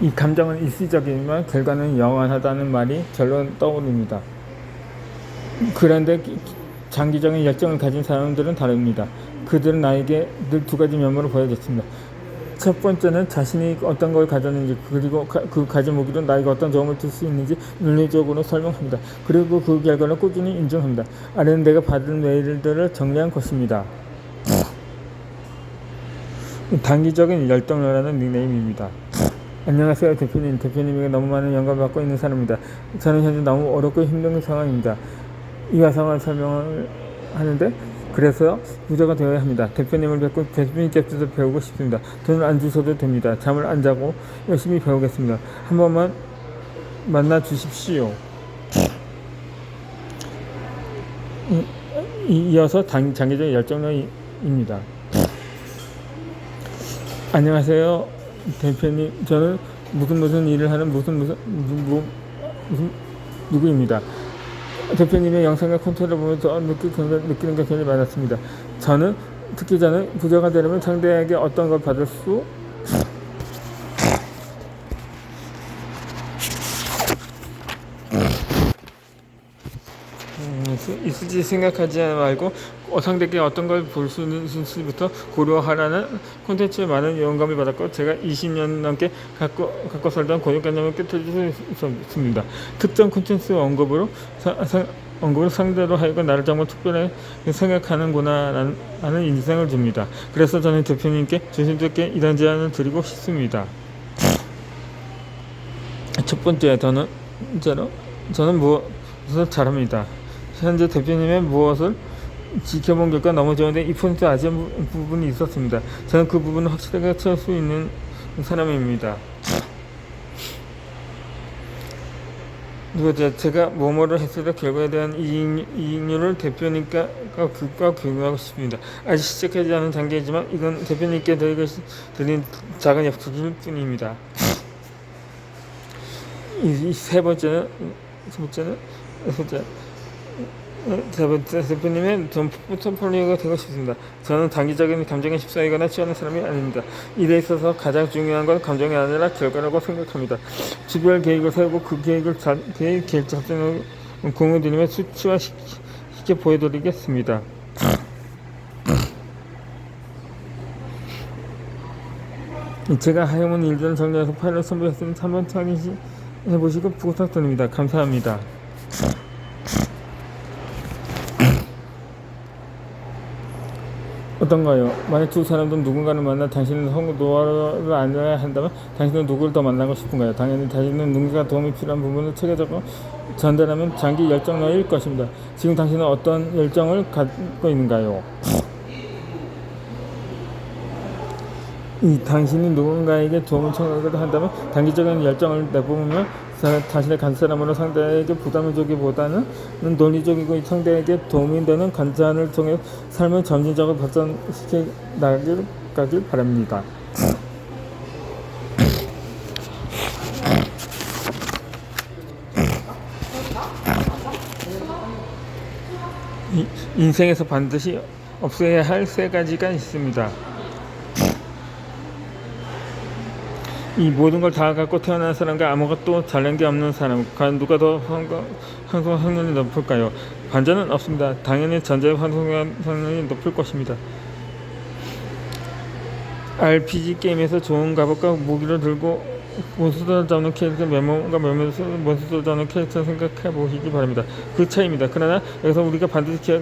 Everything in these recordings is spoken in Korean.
이 감정은 일시적이지만 결과는 영원하다는 말이 절로 떠오릅니다. 그런데 장기적인 열정을 가진 사람들은 다릅니다. 그들은 나에게 늘 두 가지 면모를 보여줬습니다. 첫 번째는 자신이 어떤 걸 가졌는지, 그리고 그 가진 무기로 나에게 어떤 도움을 줄 수 있는지 논리적으로 설명합니다. 그리고 그 결과를 꾸준히 인정합니다. 아래는 내가 받은 메일들을 정리한 것입니다. 단기적인 열정이라는 닉네임입니다. 안녕하세요 대표님. 대표님에게 너무 많은 영감을 받고 있는 사람입니다. 저는 현재 너무 어렵고 힘든 상황입니다. 이와 상황을 설명을 하는데, 그래서 부자가 되어야 합니다. 대표님을 뵙고 대표님께서 배우고 싶습니다. 돈을 안 주셔도 됩니다. 잠을 안 자고 열심히 배우겠습니다. 한 번만 만나 주십시오. 이어서 장기적인 열정입니다. 안녕하세요 대표님. 저는 무슨 일을 하는 무슨 누구입니다. 대표님의 영상과 콘텐츠를 보면서 느끼는 게 굉장히 많았습니다. 특히 저는 부자가 되려면 상대에게 어떤 걸 받을 수 있을지 생각하지 말고 상대에게 어떤 걸 볼 수 있는지부터 고려하라는 콘텐츠에 많은 영감을 받았고, 제가 20년 넘게 갖고 살던 고정관념을 깨뜨릴 수 있습니다. 특정 콘텐츠 언급으로 상대로 하여금 나를 정말 특별하게 생각하는구나 라는 인상을 줍니다. 그래서 저는 대표님께 조심스럽게 이런 제안을 드리고 싶습니다. 첫 번째, 저는 무엇을 잘합니다. 현재 대표님의 무엇을 지켜본 결과 너무 좋은데 2% 아쉬운 부분이 있었습니다. 저는 그 부분을 확실하게 채울 수 있는 사람입니다. 그리고 제가 뭐뭐를 했을 때 결과에 대한 이익률을 대표님과 공유하고 싶습니다. 아직 시작하지 않은 단계이지만 이건 대표님께 드린 작은 약속일 뿐입니다. 세 번째는 대표님의 돈 포트폴리오가 되고 싶습니다. 저는 단기적인 감정에 휩싸이거나 취하는 사람이 아닙니다. 일에 있어서 가장 중요한 건 감정이 아니라 결과라고 생각합니다. 주별 계획을 세우고 그 계획을 계획 작성을 공유드리며 수치화시켜 보여드리겠습니다. 제가 하여문 일들을 정리해서 파일을 선보였으니 한번 확인해보시고 부탁드립니다. 감사합니다. 어떤가요? 만약 두 사람들 누군가를 만나 당신은 노화를 알아야 한다면 당신은 누구를 더 만나고 싶은가요? 당연히 당신은 누군가 도움이 필요한 부분을 체계적으로 전달하면 장기 열정러일 것입니다. 지금 당신은 어떤 열정을 갖고 있는가요? 당신이 누군가에게 도움을 청하한다면 단기적인 열정을 내뿜으며 자신의 간사람으로 상대에게 부담을 주기보다는 논리적이고 상대에게 도움이 되는 간사를 통해 삶을 점진적으로 발전시켜 나가길 바랍니다. 인생에서 반드시 없어야 할 세 가지가 있습니다. 이 모든 걸 다 갖고 태어난 사람과 아무것도 잘난 게 없는 사람, 누가 더 확률이 높을까요? 반전은 없습니다. 당연히 전자의 확률이 높을 것입니다. RPG 게임에서 좋은 갑옷과 무기를 들고 몬스터를 잡는 캐릭터, 몬스터를 잡는 캐릭터 생각해 보시기 바랍니다. 그 차이입니다. 그러나 여기서 우리가 반드시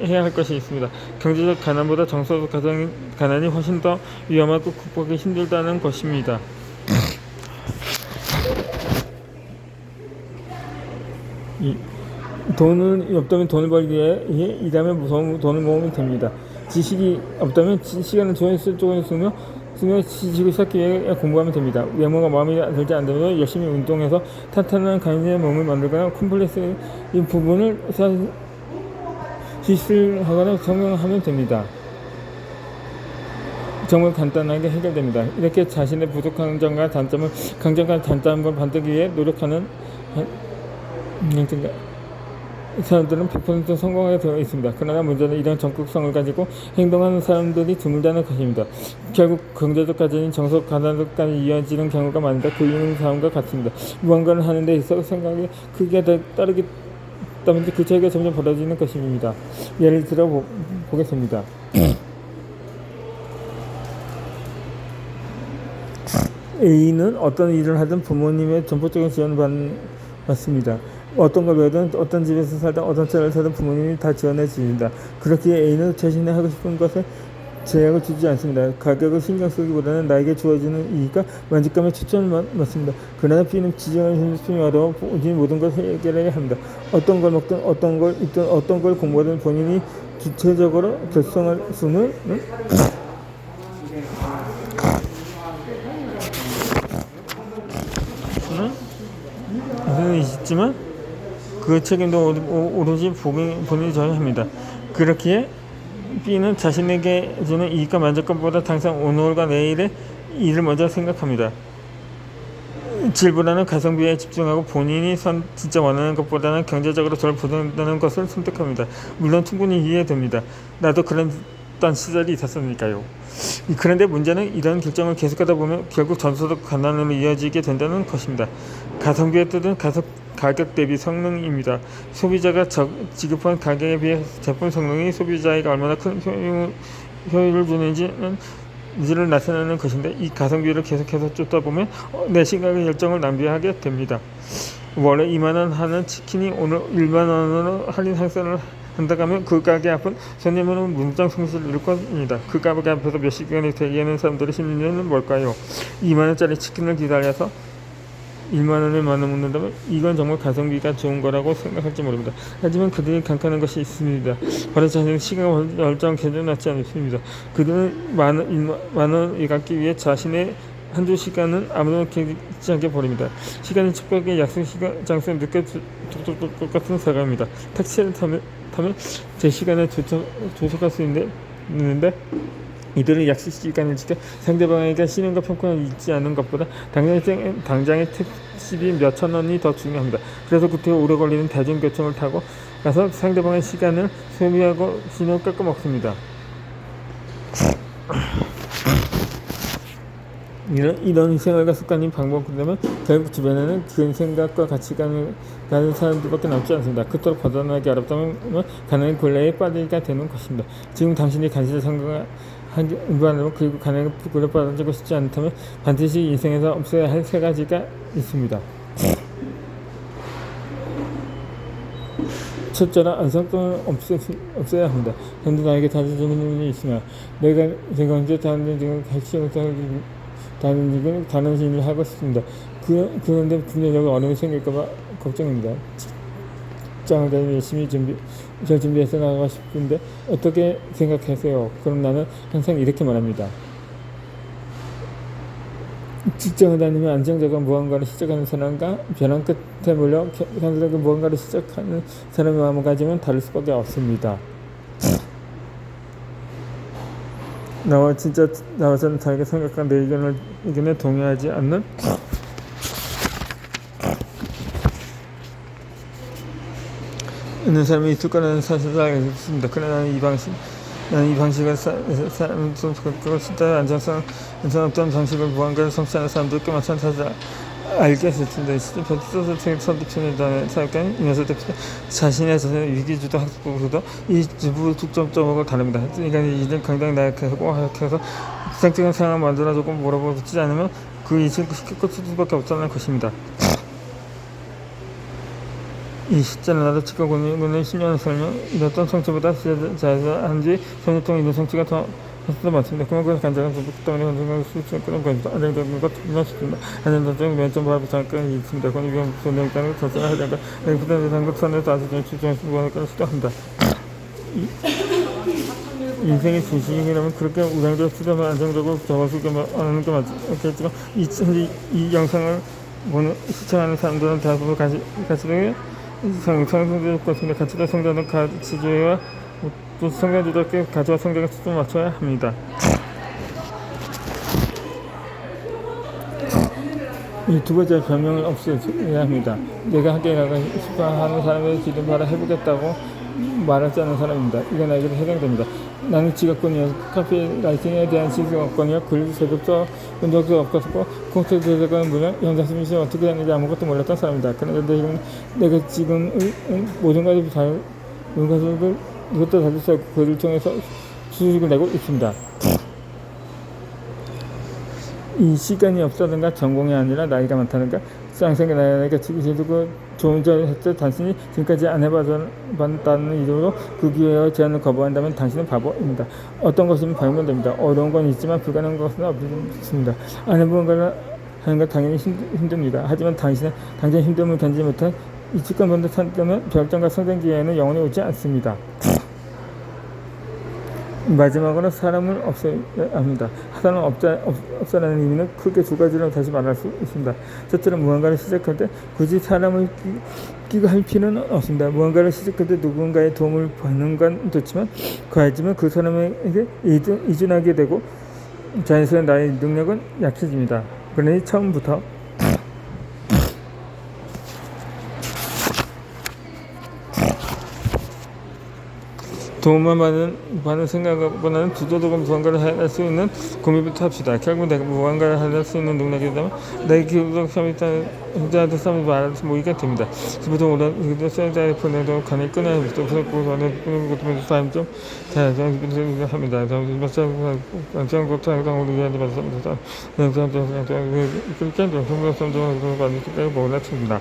해야 할 것이 있습니다. 경제적 가난보다 정서적 가난이 훨씬 더 위험하고 극복하기 힘들다는 것입니다. 돈을 없다면 돈을 벌기 위해 일하면 돈을 모으면 됩니다. 지식이 없다면 시간을 좋은 쪽에 쓰며 지식을 쌓기 위해 공부하면 됩니다. 외모가 마음에 들지 않으면 열심히 운동해서 탄탄한 강인의 몸을 만들거나 콤플렉스의 부분을 시술하거나 성형하면 됩니다. 정말 간단하게 해결됩니다. 이렇게 자신의 부족한 점과 단점을 만들기 위해 노력하는 사람들은 100% 성공하게 되어 있습니다. 그러나 문제는 이런 적극성을 가지고 행동하는 사람들이 드물다는 것입니다. 결국 경제적 가진이 정석 가난까지 이어지는 경우가 많은데 그 이유는 다음과 같습니다. 무언가를 하는 데 있어 생각이 크게 따르기 때문에 그 차이가 점점 벌어지는 것입니다. 예를 들어 보겠습니다. A는 어떤 일을 하든 부모님의 전폭적인 지원을 받습니다. 어떤 걸 배우든 어떤 집에서 살든 어떤 차를 타든 부모님이 다 지원해 주십니다. 그렇기에 A는 자신이 하고 싶은 것에 제약을 주지 않습니다. 가격을 신경 쓰기보다는 나에게 주어지는 이익과 만족감에 초점을 맞습니다. 그러나 B는 지정을 힘쓰며 어려워 모든 걸 해결해야 합니다. 어떤 걸 먹든 어떤 걸 입든 어떤 걸 공부하든 본인이 주체적으로 결정할 수는 있지만 그 책임도 오로지 본인이 져야 합니다. 그렇기에 B는 자신에게 주는 이익과 만족감보다 항상 오늘과 내일의 일을 먼저 생각합니다. 질보다는 가성비에 집중하고 본인이 진짜 원하는 것보다는 경제적으로 덜 부담되는 것을 선택합니다. 물론 충분히 이해됩니다. 나도 그랬던 시절이 있었으니까요. 그런데 문제는 이런 결정을 계속하다 보면 결국 전소득 가난으로 이어지게 된다는 것입니다. 가성비의 뜻은 가격 대비 성능입니다. 소비자가 지급한 가격에 비해 제품 성능이 소비자에게 얼마나 큰 효율을 주는지를 나타내는 것인데 이 가성비를 계속해서 쫓다 보면 내 시간과 열정을 낭비하게 됩니다. 원래 2만원 하는 치킨이 오늘 1만원으로 할인 행사를 한다고 하면 그 가게 앞은 손님은 문장 성실을 이룰 겁니다. 그 가게 앞에서 몇 시간이 대기하는 사람들의 심리는 뭘까요? 2만원짜리 치킨을 기다려서 1만원을 먹는다면 이건 정말 가성비가 좋은 거라고 생각할지 모릅니다. 하지만 그들이 간과하는 것이 있습니다. 바로 자신의 시간 열정 개조하지 않습니다. 그들은 만원을 갖기 위해 자신의 한두 시간은 아무도 깨지 않게 버립니다. 시간은 촉박의 약속 장소에 늦게 똑같은 사람입니다. 택시를 타면 제 시간에 도착할 수 있는데 이들은 약속 시간을 지켜 상대방에게 신용과 평가를 잊지 않는 것보다 당장의 택시비 몇천 원이 더 중요합니다. 그래서 그때 오래 걸리는 대중교통을 타고 가서 상대방의 시간을 소비하고 신용을 깎아 먹습니다. 이런 생활과 습관이 반복되면 결국 주변에는 그 생각과 가치관을 가진 사람들밖에 남지 않습니다. 그토록 벗어나기 어렵다면 가난의 굴레에 빠지게 되는 것입니다. 지금 당신이 간신히 성공한 일반으로 그리고 가난의 굴레에 빠지고 싶지 않다면 반드시 인생에서 없어야 할 세 가지가 있습니다. 첫째는 안성성을 없애야 합니다. 현재 나에게 다져주는 힘이 있으나 내가 언제 다른 지금 다른 일을 하고 싶습니다. 그런데 분명히 어려움이 생길까봐 걱정입니다. 직장을 다니며 열심히 준비해서 나가고 싶은데 어떻게 생각하세요? 그럼 나는 항상 이렇게 말합니다. 직장을 다니며 안정적인 무언가를 시작하는 사람과 벼랑 끝에 몰려 현실적인 무언가를 시작하는 사람의 마음가짐은 다를 수밖에 없습니다. 나와서는 자기가 생각한 내 의견에 동의하지 않는 사람이 있을 거라는 사실을 알고 있습니다. 그러나 나는 이 방식을 사람을 좀 바꾸고 싶다. 안정성 없던 방식을 무언가를 성취하는 사람들 꽤 많다는 사실을 알게 됐습니다. 소설 책 선두편이라는 사역가인 이면서 대표 자신의 위기주도 학습부도 이 주부 특정점하고 다릅니다. 그러니까 이들 강당 나약하고 하약해서 비상적인 상황을 만들어주고 물어보지 않으면 그 이익을 시킬 수밖에 없다는 것입니다. 이 시자는 나도 치과 고민을 10년을 살며 이랬던 성취보다 자에서 한지 3년 동안 이런 성취가 더 많습니다. 그만큼 간절한 소득 때문에 건강을 수치는 그런 것입니다. 안정적인 것 분명했습니다. 안정적인 면점 바로 잠깐 있습니다. 권위 위험 소득 때문에 결정을 하려니까 부담된 것 선에서 아주 좀 추정해서 무언가를 시도합니다. 인생의 진심이라면 그렇게 우량적 수렴을 안정적으로 적어주게 하는 게 맞겠지만 이 영상을 시청하는 사람들은 대부분 가치를 상승될 것입니다. 가치를 성장하는 가치주의와 또 성장주답게 가치와 성장에 초점을 맞춰야 합니다. 이 두 번째 변명을 없애야 합니다. 내가 학교에 나가 싶어 하는 사람의 기준 바라 해보겠다고 말하지 않는 사람입니다. 이건 나에게도 해당됩니다. 나는 지각권이요, 카피라이팅에 대한 지각권이요, 글 제대로 써본 적도 없었고, 콘텐츠 제작은 물론 영상 수준이 어떻게 되는지 아무것도 몰랐던 사람입니다. 그런데 내가 지금 모든 것을 이것도 다들 써고 그를 통해서 수익을 내고 있습니다. 이 시간이 없다든가 전공이 아니라 나이가 많다든가 쌍생이 나이가 지금 좋은 점 했을 단순히 지금까지 안 해봤다는 이유로 그 기회와 제안을 거부한다면 당신은 바보입니다. 어떤 것이든 발견됩니다. 어려운 건 있지만 불가능한 것은 없습니다. 안 해본 걸 하는 건 당연히 힘듭니다. 하지만 당장 힘듦을 견디지 못한 이직권 번도 산다면 별점과 성장 기회는 영원히 오지 않습니다. 마지막으로 사람을 없애야 합니다. 사람을 없애라는 의미는 크게 두 가지로 다시 말할 수 있습니다. 첫째는 무언가를 시작할 때 굳이 사람을 끼고 할 필요는 없습니다. 무언가를 시작할 때 누군가의 도움을 받는 건 좋지만 그하지만 그 사람에게 의존하게 되고 자연스레 나의 능력은 약해집니다. 그러니 처음부터 도움을 받는 생각보다는 두더더금 무언가를 할 수 있는 고민부터 합시다. 결국 내가 무언가를 할 수 있는 능력이 되면 내 기울어 혼자한테 싸움을 말할 수 모이게 됩니다. 지금부터 오늘 수행자의 보내도 간을 끊어야 합니다. 부럽고 저는 끊는 것도 먼저 사람 좀 자연스럽게 합니다. 저는 것도 항상 우리 위한 말씀입니다. 그렇게 좀 성공한 점을 많이 몰랐습니다.